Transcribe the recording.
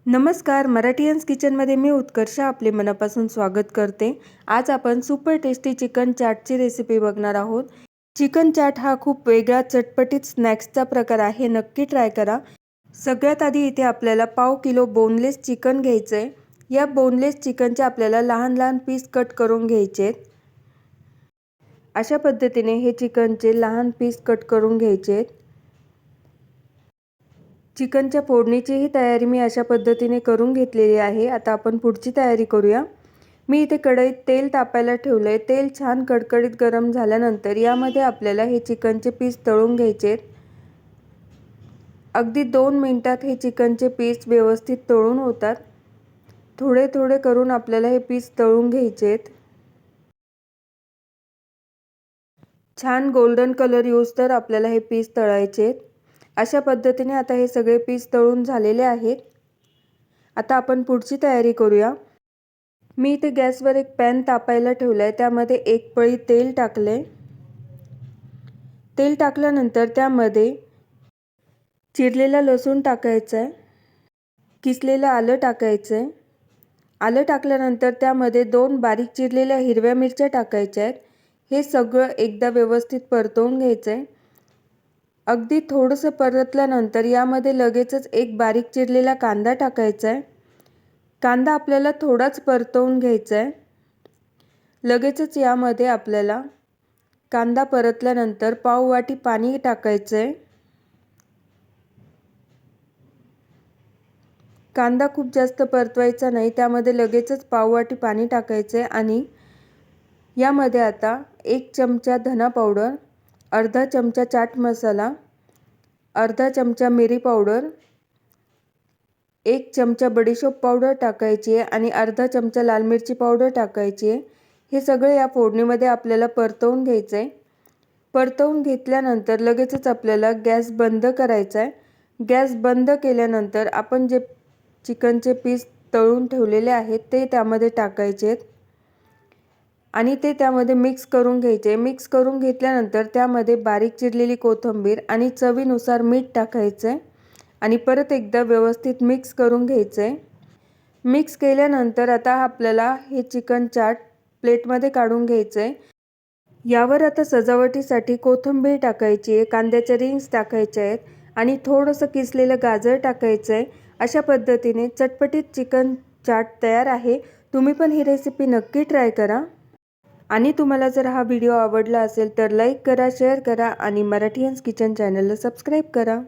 नमस्कार, मराठीयन्स किचनमध्ये मी उत्कर्षा आपले मनापासून स्वागत करते। आज आपण सुपर टेस्टी चिकन चाटची रेसिपी बघणार आहोत। चिकन चाट हा खूप वेगळा चटपटीत स्नॅक्सचा प्रकार आहे, नक्की ट्राय करा। सगळ्यात आधी इथे आपल्याला पाव किलो बोनलेस चिकन घ्यायचं आहे। या बोनलेस चिकनचे आपल्याला लहान लहान पीस कट करून घ्यायचे आहेत। अशा पद्धतीने हे चिकनचे लहान पीस कट करून घ्यायचे आहेत। चिकनच्या फोडणीचीही तयारी मी अशा पद्धतीने करून घेतलेली आहे। आता आपण पुढची तयारी करूया। मी इथे कढईत तेल तापायला ठेवलंय। तेल छान कडकडीत गरम झाल्यानंतर यामध्ये आपल्याला हे चिकनचे पीस तळून घ्यायचे आहेत। अगदी 2 मिनिटात हे चिकनचे पीस व्यवस्थित तळून होतात। थोडे थोडे करून आपल्याला हे पीस तळून घ्यायचे आहेत। छान गोल्डन कलर येऊस्तर आपल्याला हे पीस तळायचे आहेत। अशा पद्धतीने आता हे सगळे पीस तळून झालेले आहेत। आता आपण पुढची तयारी करूया। मी इथे गॅसवर एक पॅन तापायला ठेवलाय। त्यामध्ये एक पळी तेल टाकले। तेल टाकल्यानंतर त्यामध्ये चिरलेला लसूण टाकायचा आहे, किसलेलं आलं टाकायचं आहे। आलं टाकल्यानंतर त्यामध्ये 2 बारीक चिरलेल्या हिरव्या मिरच्या टाकायच्या आहेत। हे सगळं एकदा व्यवस्थित परतवून घ्यायचं आहे। अगदी थोडंसं परतल्यानंतर यामध्ये लगेचच एक बारीक चिरलेला कांदा टाकायचा आहे। कांदा आपल्याला थोडाच परतवून घ्यायचा आहे। लगेचच यामध्ये आपल्याला कांदा परतल्यानंतर पाव वाटी पाणी टाकायचं आहे। कांदा खूप जास्त परतवायचा नाही, त्यामध्ये लगेचच पाव वाटी पाणी टाकायचं आहे आणि यामध्ये आता 1 चमचा धना पावडर, अर्धा चमचा चाट मसाला, अर्धा चमचा मिरी पावडर, 1 चमचा बडीशोप पावडर टाकायची आहे आणि अर्धा चमचा लाल मिरची पावडर टाकायची आहे। हे सगळे या फोडणीमध्ये आपल्याला परतवून घ्यायचं आहे। परतवून घेतल्यानंतर लगेचच आपल्याला गॅस बंद करायचा आहे। गॅस बंद केल्यानंतर आपण जे चिकनचे पीस तळून ठेवलेले आहेत ते त्यामध्ये टाकायचे आहेत आणि ते त्यामध्ये मिक्स करून घ्यायचे। मिक्स करून घेतल्यानंतर त्यामध्ये बारीक चिरलेली कोथिंबीर आणि चवीनुसार मीठ टाकायचं आहे आणि परत एकदा व्यवस्थित मिक्स करून घ्यायचं आहे। मिक्स केल्यानंतर आता आपल्याला हे चिकन चाट प्लेटमध्ये काढून घ्यायचं आहे। यावर आता सजावटीसाठी कोथिंबीर टाकायची आहे, कांद्याच्या रिंग्स टाकायच्या आहेत आणि थोडंसं किसलेलं गाजर टाकायचं आहे। अशा पद्धतीने चटपटीत चिकन चाट तयार आहे। तुम्ही पण ही रेसिपी नक्की ट्राय करा आणि तुम्हाला जर हा व्हिडिओ आवडला असेल तर लाईक करा, शेअर करा आणि मराठीयन्स किचन चॅनलला सबस्क्राईब करा।